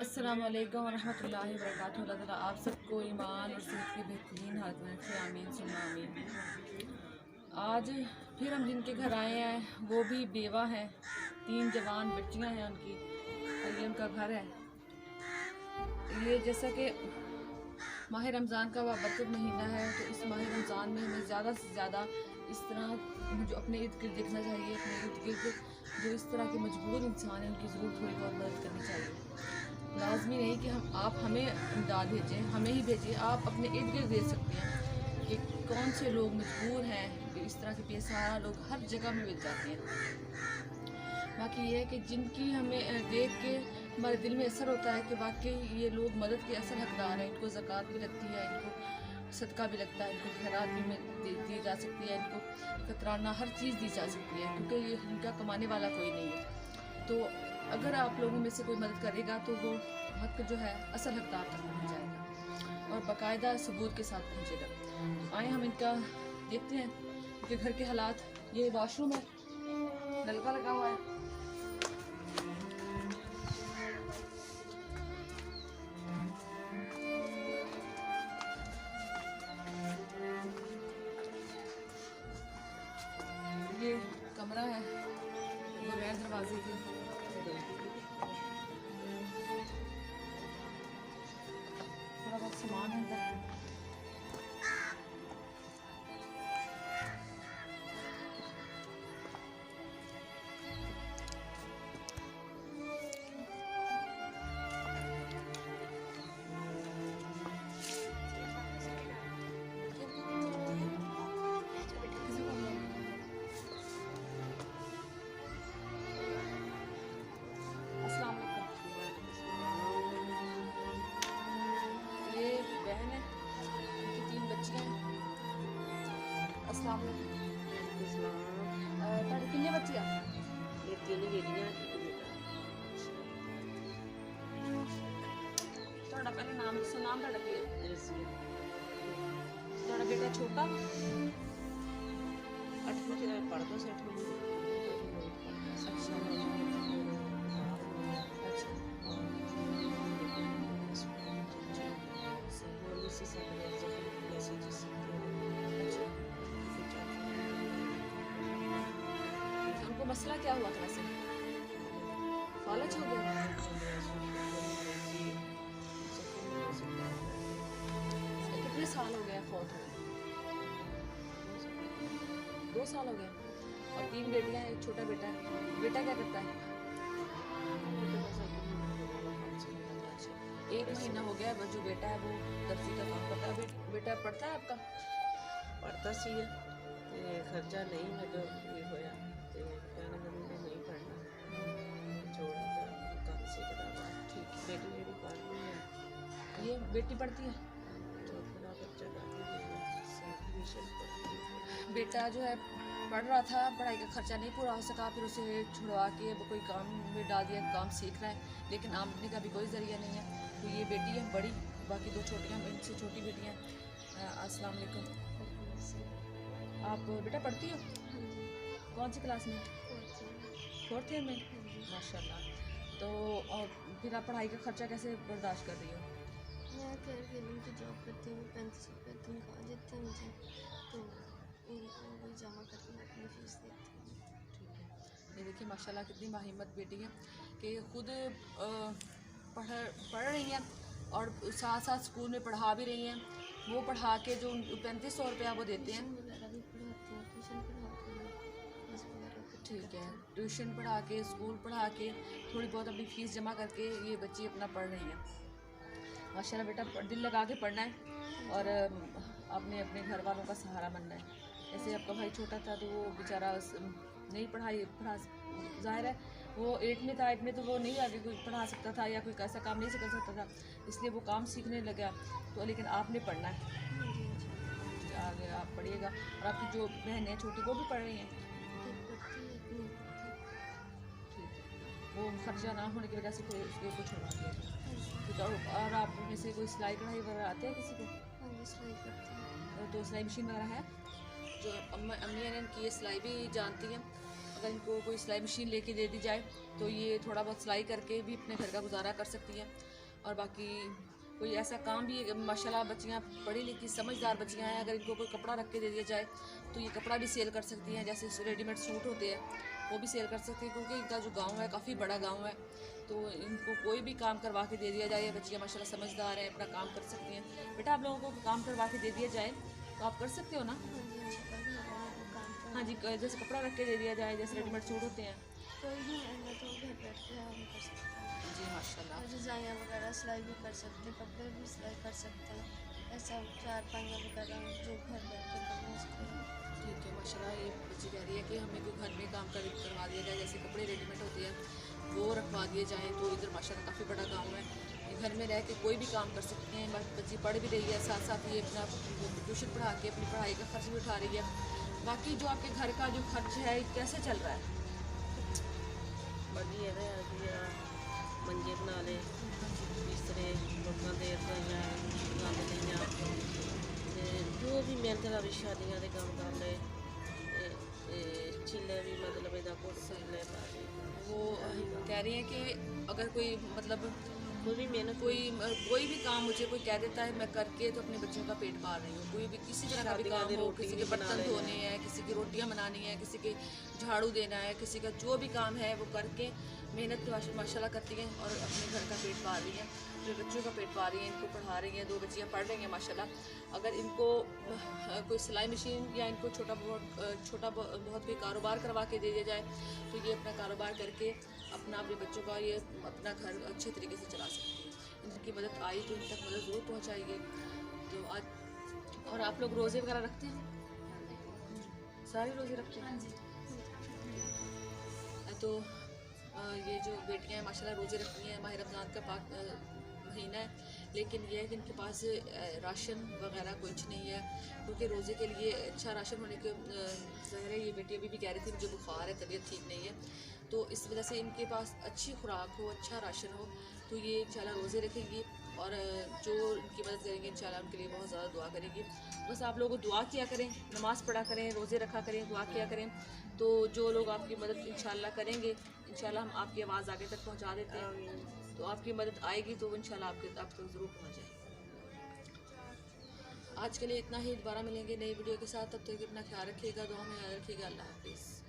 अस्सलामुअलैकुम वरहमतुल्लाहि वबरकातुहू। अल्लाह ताला आप सबको ईमान और सेहत की बेहतरीन हालत में रखे, आमीन सुम्मा आमीन। आज फिर हम जिनके घर आए हैं वो भी बेवा हैं, 3 जवान बच्चियां हैं उनकी, और ये उनका घर है। ये जैसा कि माह रमज़ान का बाबरकत महीना है, तो इस माह रमज़ान में हमें ज़्यादा से ज़्यादा इस तरह जो अपने इर्द गिर्द देखना चाहिए। अपने इर्द गिर्द जो इस तरह के मजबूर इंसान हैं उनकी ज़रूर थोड़ी बहुत मदद करनी चाहिए। लाजमी नहीं कि आप हमें इमदाद भेजें, हमें ही भेजिए, आप अपने इर्द गिर्द देख सकते हैं कि कौन से लोग मजबूर हैं। इस तरह के बेसहारा लोग हर जगह में मिल जाते हैं। बाकी ये है कि जिनकी हमें देख के हमारे दिल में असर होता है कि वाकई ये लोग मदद के असल हकदार हैं, इनको ज़कात भी लगती है, इनको सदका भी लगता है, इनको खैरात भी दी जा सकती है, इनको फतराना हर चीज़ दी जा सकती है, क्योंकि ये इनका कमाने वाला कोई नहीं है। तो अगर आप लोगों में से कोई मदद करेगा तो वो हक जो है असल हकदार तक पहुँच जाएगा और बाकायदा सबूत के साथ पहुँचेगा। आए हम इनका देखते हैं कि घर के हालात। ये वॉशरूम है, नलका लगा हुआ है। ये कमरा है बगैर दरवाजे के। थोड़ा बहुत सामान है अंदर। ये बहन है, उनकी 3 बच्चियां हैं। अस्सलाम वालेकुम। ਤੁਹਾਡੇ किन्ने बच्चे आ? ये 3 बेटियां। ਤੁਹਾਡਾ ਪਹਿਲੇ ਨਾਮ ਦੱਸੋ, ਨਾਮ ਤੁਹਾਡਾ ਕੀ ਹੈ? रसीद ਤੁਹਾਡਾ बेटा छोटा 8वीं से पढ़ता से 8वीं उनको मसला क्या हुआ था वैसे? फालज हो गया? कितने साल हो गए फौत हुए? 2 साल हो गए। और 3 बेटियां हैं, एक छोटा बेटा है। बेटा क्या करता है? 1 महीना हो गया है, जो बेटा है वो दर्जी का काम करता है। बेटा पढ़ता है आपका? पढ़ता सी है ते खर्चा नहीं है जो ये होया ते कहने लगे नहीं पढ़ना छोड़ दिया काम से करा। ठीक है। बेटी मेरी पढ़ रही है। ये बेटी पढ़ती है? छोटा बच्चा ट्यूशन पढ़ती है। बेटा जो है पढ़ रहा था, पढ़ाई का खर्चा नहीं पूरा हो सका, फिर उसे छुड़वा के वो कोई काम में डाल दिया, काम सीख रहा है, लेकिन आमदनी का भी कोई ज़रिया नहीं है। तो ये बेटी है बड़ी, बाकी 2 छोटियाँ, इनसे छोटी बेटियाँ। अस्सलाम वालेकुम। आप बेटा पढ़ती हो? कौन सी क्लास में? 4th ईयर में? माशाल्लाह। तो और फिर आप पढ़ाई का खर्चा कैसे बर्दाश्त कर रही हो? मैं केयर गिविंग की जॉब करती हूँ। 35 रुपये तनख्वाह देते हैं मुझे, तो उनको वही जमा करके मैं अपनी फ़ीस देती हूँ। ठीक है। ये देखिए माशाल्लाह कितनी माहिमत बेटी है कि खुद पढ़ रही हैं और साथ साथ स्कूल में पढ़ा भी रही हैं। वो पढ़ा के जो 3500 रुपया वो देते हैं। ट्यूशन वगैरह भी पढ़ाती हूँ, ट्यूशन पढ़ा के फीस वगैरह भी ठीक है, ट्यूशन पढ़ा के, स्कूल पढ़ा के, थोड़ी बहुत अपनी फ़ीस जमा करके ये बच्ची अपना पढ़ रही हैं। माशाल्लाह बेटा दिल लगा के पढ़ना है और आपने अपने घर वालों का सहारा बनना है। जैसे आपका भाई छोटा था तो वो बेचारा नहीं पढ़ा ज़ाहिर है वो 8 में था, 8 में तो वो नहीं आगे कोई पढ़ा सकता था या कोई ऐसा काम नहीं कर सकता था, इसलिए वो काम सीखने लगा। तो लेकिन आपने पढ़ना है, आगे आप पढ़िएगा। और आपकी जो बहन है छोटी वो भी पढ़ रही हैं? ठीक है, वो खर्चा ना होने की वजह से कोई उसको कुछ छुड़वा दिया। ठीक है। और आप में से कोई सिलाई कढ़ाई वगैरह आते हैं किसी को? सिलाई करती हूँ। तो सिलाई मशीन वगैरह है? जो अम्मी की ये सिलाई भी जानती हैं, अगर इनको कोई सिलाई मशीन लेके दे दी जाए तो ये थोड़ा बहुत सिलाई करके भी अपने घर का गुजारा कर सकती हैं। और बाकी कोई ऐसा काम भी माशाल्लाह बच्चियाँ पढ़ी लिखी समझदार बच्चियाँ हैं, अगर इनको कोई कपड़ा रख के दे दिया जाए तो ये कपड़ा भी सेल कर सकती हैं। जैसे रेडीमेड सूट होते हैं वो भी सेल कर सकती हैं, क्योंकि इनका जो गांव है काफ़ी बड़ा गांव है। तो इनको कोई भी काम करवा के दे दिया जाए, बच्चियाँ माशाल्लाह समझदार हैं, अपना काम कर सकती हैं। बेटा आप लोगों को काम करवा के दे दिया जाए तो आप कर सकते हो ना? हाँ जी, जैसे कपड़ा रख के दे दिया जाए, जैसे रेडीमेड सूट होते हैं। कोई भी मैं तो घर बैठ के हम कर सकते हैं जी माशाल्लाह। और डिज़ाइयाँ वगैरह सिलाई भी कर सकते हैं, कपड़े भी सिलाई कर सकते हैं, ऐसा चारपाइयाँ वगैरह जो घर बैठ के करना सकते हैं। ठीक है माशाल्लाह। ये बच्ची कह रही है कि हमें कोई घर में काम करवा दिया जाए, जैसे कपड़े रेडीमेड होते हैं वो रखवा दिए जाएँ। तो इधर माशाल्लाह काफ़ी बड़ा गाँव है, घर में रह के कोई भी काम कर सकते हैं। बच्ची पढ़ भी रही है, साथ साथ ये अपना ट्यूशन पढ़ा के अपनी पढ़ाई का खर्च भी उठा रही है। बाकी जो आपके घर का जो खर्च है कैसे चल रहा है? बढ़िया है जी, मंजे बना ले, बिस्तरे लोगों के गंद लिया, जो भी मेहनत वाली शादियाँ के काम कर ले, चिल्ले भी मतलब इदा चिल्ले वो कह रही हैं कि अगर कोई मतलब कोई भी मेहनत कोई भी काम मुझे कोई कह देता है मैं करके तो अपने बच्चों का पेट पाल रही हूँ। कोई भी किसी तरह का भी काम हो, किसी के बर्तन धोने हैं, किसी की रोटियाँ बनानी है, किसी के झाड़ू देना है, किसी का जो भी काम है वो करके मेहनत माशाल्लाह करती हैं और अपने घर का पेट पाल रही हैं, अपने बच्चों का पेट पाल रही हैं, इनको पढ़ा रही हैं। 2 बच्चियाँ पढ़ रही हैं माशाल्लाह। अगर इनको कोई सिलाई मशीन या इनको छोटा बहुत कोई कारोबार करवा के दे दिया जाए तो ये अपना कारोबार करके अपना अपने बच्चों का ये अपना घर अच्छे तरीके से चला सकती है। इनकी मदद आई तो इन तक मदद ज़रूर पहुँचाइए। तो आज और आप लोग रोज़े वगैरह रखते हैं? सारे रोज़े रखते हैं? तो ये जो बेटियां हैं माशाल्लाह रोज़े रखती हैं। माह रमज़ान का पाक महीना है, लेकिन ये है कि इनके पास राशन वगैरह कुछ नहीं है, क्योंकि रोज़े के लिए अच्छा राशन होने के ज़ाहिर है। ये बेटी अभी भी कह रही थी मुझे बुखार है, तबीयत ठीक नहीं है, तो इस वजह से इनके पास अच्छी खुराक हो, अच्छा राशन हो, तो ये इंशाल्लाह रोज़े रखेंगी और जो इनकी मदद करेंगे इंशाल्लाह उनके लिए बहुत ज़्यादा दुआ करेंगी। बस आप लोगों दुआ किया करें, नमाज़ पढ़ा करें, रोज़े रखा करें, दुआ किया करें, तो जो लोग आपकी मदद इंशाल्लाह करेंगे इंशाल्लाह हम आपकी आवाज़ आगे तक पहुँचा देते हैं। तो आपकी मदद आएगी तो इंशाल्लाह आप तक ज़रूर पहुँच जाएगी। आज के लिए इतना ही, दोबारा मिलेंगे नई वीडियो के साथ। तब तक अपना ख्याल रखिएगा, दुआ में याद रखिएगा। अल्लाह हाफिज़।